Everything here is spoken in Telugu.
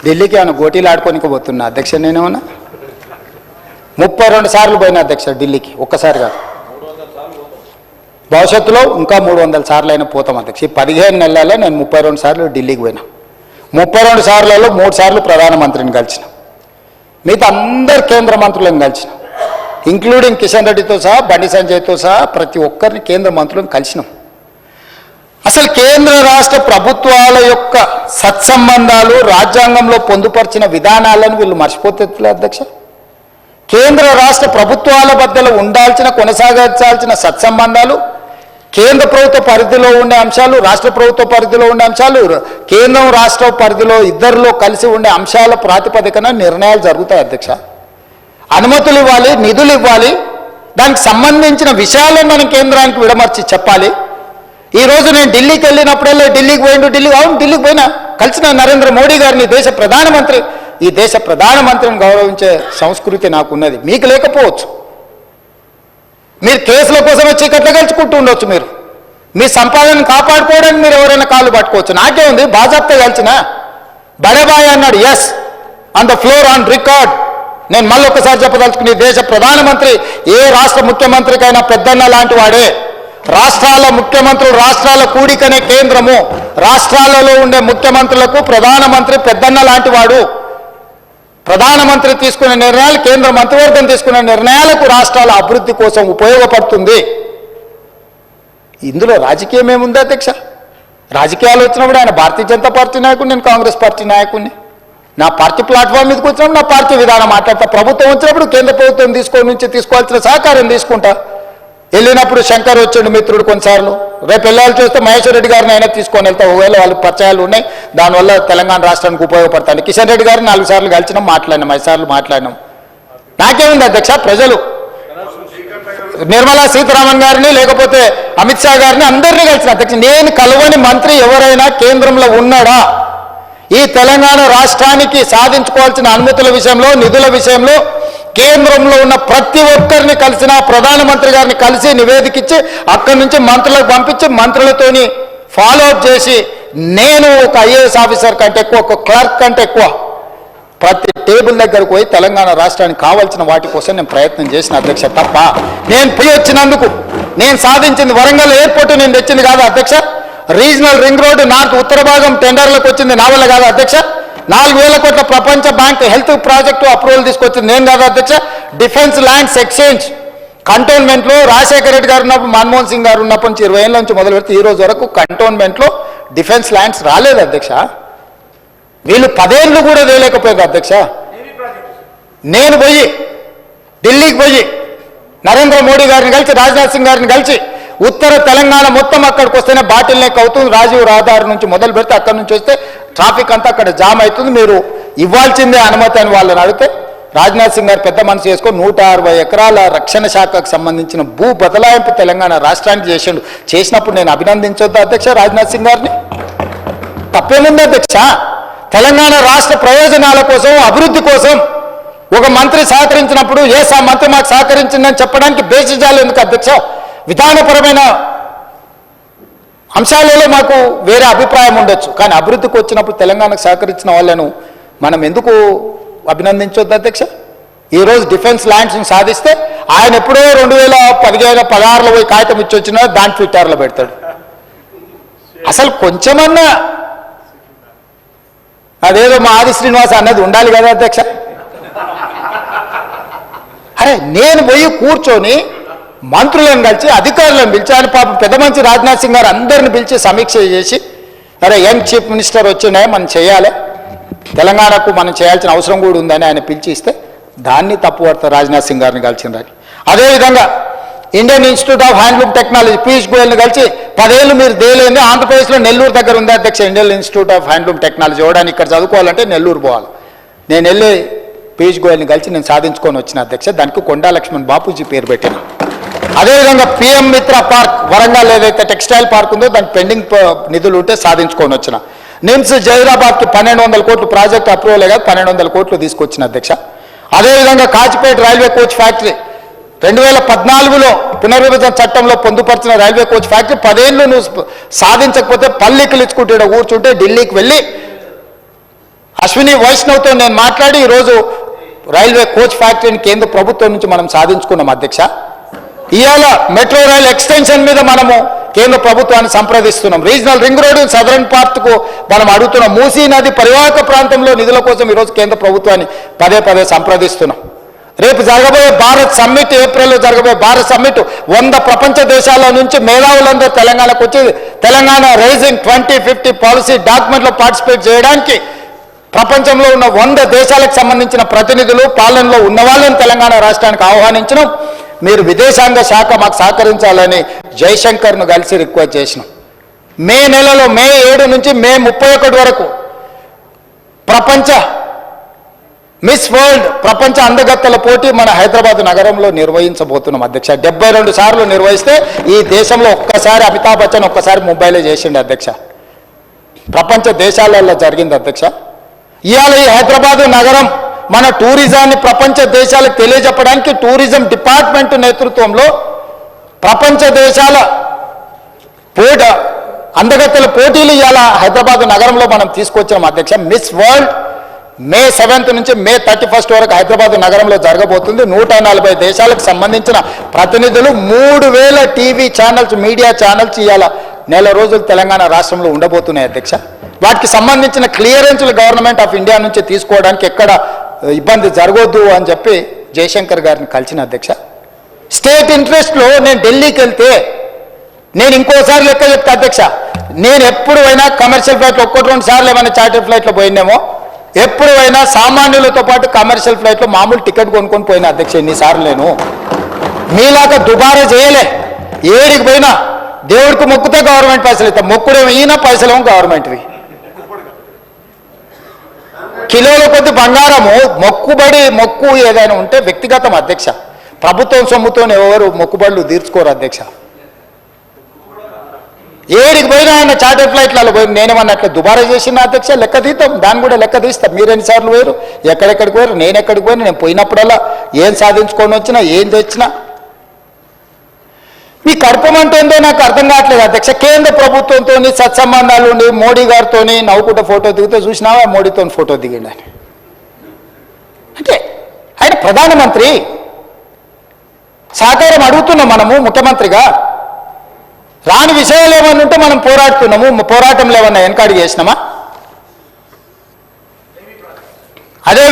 ఢిల్లీకి ఏమైనా గోటీలు ఆడుకోనికి పోతున్నా అధ్యక్ష? నేనేమన్నా 32 సార్లు పోయినా అధ్యక్ష ఢిల్లీకి, ఒక్కసారి కాదు. భవిష్యత్తులో ఇంకా 300 సార్లు అయినా పోతాం అధ్యక్ష. ఈ 15 నెలల్లో నేను 32 సార్లు ఢిల్లీకి పోయినా. 32 సార్లలో 3 సార్లు ప్రధానమంత్రిని కలిసిన, మిగతా అందరు కేంద్ర మంత్రులను కలిసిన, ఇంక్లూడింగ్ కిషన్ రెడ్డితో సహా, బండి సంజయ్తో సహా ప్రతి ఒక్కరిని కేంద్ర మంత్రులను కలిసినాం. అసలు కేంద్ర రాష్ట్ర ప్రభుత్వాల యొక్క సత్సంబంధాలు రాజ్యాంగంలో పొందుపరిచిన విధానాలను వీళ్ళు మర్చిపోతే అధ్యక్ష. కేంద్ర రాష్ట్ర ప్రభుత్వాల మధ్యలో ఉండాల్సిన, కొనసాగించాల్సిన సత్సంబంధాలు, కేంద్ర ప్రభుత్వ పరిధిలో ఉండే అంశాలు, రాష్ట్ర ప్రభుత్వ పరిధిలో ఉండే అంశాలు, కేంద్రం రాష్ట్ర పరిధిలో ఇద్దరిలో కలిసి ఉండే అంశాల ప్రాతిపదికన నిర్ణయాలు జరుగుతాయి అధ్యక్ష. అనుమతులు ఇవ్వాలి, నిధులు ఇవ్వాలి, దానికి సంబంధించిన విషయాలను మనం కేంద్రానికి విడమర్చి చెప్పాలి. ఈరోజు నేను ఢిల్లీకి వెళ్ళినప్పుడల్లా ఢిల్లీకి పోయినా కలిసిన నరేంద్ర మోడీ గారిని, దేశ ప్రధానమంత్రి. ఈ దేశ ప్రధానమంత్రిని గౌరవించే సంస్కృతి నాకున్నది, మీకు లేకపోవచ్చు. మీరు కేసుల కోసమే చీకట్లు గెలుచుకుంటూ ఉండొచ్చు. మీరు మీ సంపాదనను కాపాడుకోవడానికి మీరు ఎవరైనా కాళ్ళు పట్టుకోవచ్చు. నాకే ఉంది, బాజాప్తా కలిసిన బడేబాయ్ అన్నాడు, yes on the floor on record. నేను మళ్ళీ ఒకసారి చెప్పదలుచుకుని, దేశ ప్రధానమంత్రి ఏ రాష్ట్ర ముఖ్యమంత్రికైనా పెద్దన్న లాంటి వాడే. రాష్ట్రాల ముఖ్యమంత్రులు, రాష్ట్రాల కూడికనే కేంద్రము. రాష్ట్రాలలో ఉండే ముఖ్యమంత్రులకు ప్రధానమంత్రి పెద్దన్న లాంటి వాడు. ప్రధానమంత్రి తీసుకునే నిర్ణయాలు, కేంద్ర మంత్రివర్గం తీసుకునే నిర్ణయాలకు రాష్ట్రాల అభివృద్ధి కోసం ఉపయోగపడుతుంది. ఇందులో రాజకీయం ఏముంది అధ్యక్ష? రాజకీయాలు వచ్చినప్పుడు ఆయన భారతీయ జనతా పార్టీ నాయకుడు, నేను కాంగ్రెస్ పార్టీ నాయకుడిని. నా పార్టీ ప్లాట్ఫామ్ మీదకి వచ్చినప్పుడు నా పార్టీ విధానం మాట్లాడతా. ప్రభుత్వం వచ్చినప్పుడు కేంద్ర ప్రభుత్వం తీసుకోవాల్సిన సహకారం తీసుకుంటా. వెళ్ళినప్పుడు శంకర్ వచ్చాడు మిత్రుడు కొన్నిసార్లు, రేపు వెళ్ళాలి చూస్తే మహేశ్వర్ రెడ్డి గారిని అయినా తీసుకొని వెళ్తా. ఒకవేళ వాళ్ళ పరిచయాలు ఉన్నాయి, దానివల్ల తెలంగాణ రాష్ట్రానికి ఉపయోగపడతాను. కిషన్ రెడ్డి గారిని 4 సార్లు కలిసినాం, మాట్లాడినాం, 5 సార్లు మాట్లాడినాం. నాకేముంది అధ్యక్ష? ప్రజలు నిర్మలా సీతారామన్ గారిని, లేకపోతే అమిత్ షా గారిని, అందరినీ కలిసిన అధ్యక్ష. నేను కలవని మంత్రి ఎవరైనా కేంద్రంలో ఉన్నాడా? ఈ తెలంగాణ రాష్ట్రానికి సాధించుకోవాల్సిన అనుమతుల విషయంలో, నిధుల విషయంలో కేంద్రంలో ఉన్న ప్రతి ఒక్కరిని కలిసిన, ప్రధానమంత్రి గారిని కలిసి నివేదికిచ్చి అక్కడి నుంచి మంత్రులకు పంపించి మంత్రులతోని ఫాలో అప్ చేసి, నేను ఒక ఐఏఎస్ ఆఫీసర్ కంటే ఎక్కువ, ఒక క్లర్క్ కంటే ఎక్కువ ప్రతి టేబుల్ దగ్గరకు పోయి తెలంగాణ రాష్ట్రానికి కావాల్సిన వాటి కోసం నేను ప్రయత్నం చేసిన అధ్యక్ష. తప్ప నేను పోయి వచ్చినందుకు నేను సాధించింది వరంగల్ ఎయిర్పోర్ట్ నేను తెచ్చింది కాదు అధ్యక్ష. రీజనల్ రింగ్ రోడ్డు నార్త్ ఉత్తర భాగం టెండర్లకు వచ్చింది నా వల్ల కాదు అధ్యక్ష. 4,000 కోట్ల ప్రపంచ బ్యాంక్ హెల్త్ ప్రాజెక్టు అప్రూవల్ తీసుకొచ్చింది నేను కాదు అధ్యక్ష. డిఫెన్స్ ల్యాండ్స్ ఎక్స్చేంజ్ కంటోన్మెంట్లో రాజశేఖర రెడ్డి గారు ఉన్నప్పుడు, మన్మోహన్ సింగ్ గారు ఉన్నప్పటి నుంచి 20 ఏళ్ళ నుంచి మొదలు పెడితే ఈ రోజు వరకు కంటోన్మెంట్లో డిఫెన్స్ ల్యాండ్స్ రాలేదు అధ్యక్ష. వీళ్ళు 10 ఏళ్ళు కూడా వేయలేకపోయారు అధ్యక్ష. నేను పోయి ఢిల్లీకి పోయి నరేంద్ర మోడీ గారిని కలిసి, రాజ్నాథ్ సింగ్ గారిని కలిసి, ఉత్తర తెలంగాణ మొత్తం అక్కడికి వస్తేనే బాటిల్ నెక్ అవుతుంది. రాజీవ్ రహదారి నుంచి మొదలు పెడితే అక్కడి నుంచి వస్తే ట్రాఫిక్ అంతా అక్కడ జామ్ అవుతుంది, మీరు ఇవ్వాల్సిందే అనుమతి అని వాళ్ళని అడిగితే, రాజ్నాథ్ సింగ్ గారు పెద్ద మనసు చేసుకొని 160 ఎకరాల రక్షణ శాఖకు సంబంధించిన భూ బదలాయింపు తెలంగాణ రాష్ట్రానికి చేసిండు. చేసినప్పుడు నేను అభినందించొద్దు అధ్యక్ష రాజ్నాథ్ సింగ్ గారిని? తప్పేముంది అధ్యక్ష? తెలంగాణ రాష్ట్ర ప్రయోజనాల కోసం, అభివృద్ధి కోసం ఒక మంత్రి సహకరించినప్పుడు ఆ మంత్రి మాకు సహకరించిందని చెప్పడానికి బేసిజాలు ఎందుకు అధ్యక్ష? విధానపరమైన అంశాలలో మాకు వేరే అభిప్రాయం ఉండొచ్చు, కానీ అభివృద్ధికి వచ్చినప్పుడు తెలంగాణకు సహకరించిన వాళ్ళను మనం ఎందుకు అభినందించొద్దు అధ్యక్ష? ఈరోజు డిఫెన్స్ ల్యాండ్స్ని సాధిస్తే ఆయన ఎప్పుడో 2015-16లో పోయి కాగితం ఇచ్చి వచ్చినా దాని ట్విట్టర్లో పెడతాడు. అసలు కొంచెమన్నా అదేదో మా ఆది శ్రీనివాస్ అన్నది ఉండాలి కదా అధ్యక్ష. అరే నేను పోయి కూర్చొని మంత్రులను కలిసి, అధికారులను పిలిచి, ఆయన పాపం పెద్ద మంచి రాజ్నాథ్ సింగ్ గారు అందరిని పిలిచి సమీక్ష చేసి, అరే యంగ్ చీఫ్ మినిస్టర్ వచ్చినాయి, మనం చేయాలి, తెలంగాణకు మనం చేయాల్సిన అవసరం కూడా ఉందని ఆయన పిలిచి ఇస్తే దాన్ని తప్పుపడతారు రాజ్నాథ్ సింగ్ గారిని కలిసిందని. అదేవిధంగా Indian Institute of Handloom Technology Piyush గోయల్ని కలిసి 10 ఏళ్ళు మీరు దేలేంది, ఆంధ్రప్రదేశ్లో నెల్లూరు దగ్గర ఉంది అధ్యక్ష Indian Institute of Handloom technology. ఇవ్వడానికి ఇక్కడ చదువుకోవాలంటే నెల్లూరు పోవాలి. నేను వెళ్ళి పీయూష్ గోయల్ని కలిసి నేను సాధించుకొని వచ్చిన అధ్యక్ష. దానికి కొండా లక్ష్మణ్ బాపూజీ పేరు పెట్టిన. అదేవిధంగా పిఎం మిత్ర పార్క్ వరంగల్ ఏదైతే టెక్స్టైల్ పార్క్ ఉందో దానికి పెండింగ్ నిధులు ఉంటే సాధించుకొని వచ్చిన. నిమ్స్ జైరాబాద్కి 1,200 కోట్లు ప్రాజెక్ట్ అప్రూవల్ కాదు, 1,200 కోట్లు తీసుకొచ్చిన అధ్యక్ష. అదేవిధంగా కాచిపేట రైల్వే కోచ్ ఫ్యాక్టరీ 2014లో పునర్విభజన చట్టంలో పొందుపరిచిన రైల్వే కోచ్ ఫ్యాక్టరీ 10 ఏళ్ళు నువ్వు సాధించకపోతే పల్లికలు ఇచ్చుకుంటే కూర్చుంటే ఢిల్లీకి వెళ్ళి అశ్విని వైష్ణవ్తో నేను మాట్లాడి ఈరోజు రైల్వే కోచ్ ఫ్యాక్టరీని కేంద్ర ప్రభుత్వం నుంచి మనం సాధించుకున్నాం అధ్యక్ష. ఇవాళ మెట్రో రైల్ ఎక్స్టెన్షన్ మీద మనము కేంద్ర ప్రభుత్వాన్ని సంప్రదిస్తున్నాం. రీజనల్ రింగ్ రోడ్ సదరన్ పార్ట్కు మనం అడుగుతున్నాం. మూసీ నది పరివాహక ప్రాంతంలో నిధుల కోసం ఈరోజు కేంద్ర ప్రభుత్వాన్ని పదే పదే సంప్రదిస్తున్నాం. రేపు జరగబోయే భారత్ సమ్మిట్, ఏప్రిల్లో జరగబోయే భారత్ సమ్మిట్ 100 ప్రపంచ దేశాల నుంచి మేధావులందరూ తెలంగాణకు వచ్చి తెలంగాణ రైజింగ్ 2050 పాలసీ డాక్యుమెంట్లో పార్టిసిపేట్ చేయడానికి ప్రపంచంలో ఉన్న 100 దేశాలకు సంబంధించిన ప్రతినిధులు, పాలనలో ఉన్న వాళ్ళని తెలంగాణ రాష్ట్రానికి ఆహ్వానించడం. మీరు విదేశాంగ శాఖ మాకు సహకరించాలని జైశంకర్ను కలిసి రిక్వెస్ట్ చేసినాం. మే నెలలో మే 7 నుంచి మే 31 వరకు ప్రపంచ మిస్ వరల్డ్ ప్రపంచ అందగత్తెల పోటీ మన హైదరాబాద్ నగరంలో నిర్వహించబోతున్నాం అధ్యక్ష. 72 సార్లు నిర్వహిస్తే ఈ దేశంలో ఒక్కసారి అమితాబ్ బచ్చన్ ఒక్కసారి ముంబైలో చేసిండు అధ్యక్ష. ప్రపంచ దేశాలలో జరిగింది అధ్యక్ష. ఇవాళ ఈ హైదరాబాద్ నగరం మన టూరిజాన్ని ప్రపంచ దేశాలకు తెలియజెప్పడానికి టూరిజం డిపార్ట్మెంట్ నేతృత్వంలో ప్రపంచ దేశాల అందగత్తెల పోటీలు ఇవాళ హైదరాబాద్ నగరంలో మనం తీసుకొచ్చాం అధ్యక్ష. మిస్ వరల్డ్ మే 7 నుంచి మే 31 వరకు హైదరాబాద్ నగరంలో జరగబోతుంది. 140 దేశాలకు సంబంధించిన ప్రతినిధులు, 3000 టీవీ ఛానల్స్, మీడియా ఛానల్స్ ఇవాళ నెల రోజులు తెలంగాణ రాష్ట్రంలో ఉండబోతున్నాయి అధ్యక్ష. వాటికి సంబంధించిన క్లియరెన్స్లు గవర్నమెంట్ ఆఫ్ ఇండియా నుంచి తీసుకోవడానికి ఎక్కడ ఇబ్బంది జరగొద్దు అని చెప్పి జయశంకర్ గారిని కలిసిన అధ్యక్ష. స్టేట్ ఇంట్రెస్ట్లో నేను ఢిల్లీకి వెళ్తే నేను ఇంకోసారి లెక్క చెప్తా అధ్యక్ష. నేను ఎప్పుడు అయినా కమర్షియల్ ఫ్లైట్లో 1-2 సార్లు ఏమైనా చార్టర్ ఫ్లైట్లో పోయినేమో, ఎప్పుడు అయినా సామాన్యులతో పాటు కమర్షియల్ ఫ్లైట్లో మామూలు టికెట్ కొనుక్కొని పోయినా అధ్యక్ష. ఎన్నిసార్లు నేను మీలాగా దుబారా చేయలే. ఏడికి పోయినా దేవుడికి మొక్కుతే గవర్నమెంట్ పైసలు ఇస్తాం, మొక్కుడేమో ఈయన, పైసలేమో గవర్నమెంట్వి. కిలోల కొద్ది బంగారము మొక్కు ఏదైనా ఉంటే వ్యక్తిగతం అధ్యక్ష. ప్రభుత్వం సొమ్ముతో ఎవరు మొక్కుబడులు తీర్చుకోరు అధ్యక్ష. ఏడికి పోయినా ఆయన చార్టర్ ఫ్లైట్లలో పోయి నేనేమన్నట్లు దుబారా చేసిన అధ్యక్ష. లెక్క తీస్తాం, దాన్ని కూడా లెక్క తీస్తాం. మీరు ఎన్నిసార్లు పోయారు, ఎక్కడెక్కడికి పోయారు, నేను ఎక్కడికి పోయినా, నేను పోయినప్పుడల్లా ఏం సాధించుకొని వచ్చినా, ఏం తెచ్చినా మీ కడపమంటేందో నాకు అర్థం కావట్లేదు అధ్యక్ష. కేంద్ర ప్రభుత్వంతో సత్సంబంధాలు ఉండి మోడీ గారితో నవ్వుకుంటే ఫోటో దిగితే చూసినావా, మోడీతో ఫోటో దిగిండని. అంటే ఆయన ప్రధానమంత్రి, సహకారం అడుగుతున్నాం మనము ముఖ్యమంత్రిగా. రాని విషయాలు ఏమన్నా ఉంటే మనం పోరాడుతున్నాము. పోరాటంలో ఏమన్నా వెనకాడి చేసినామా? అదే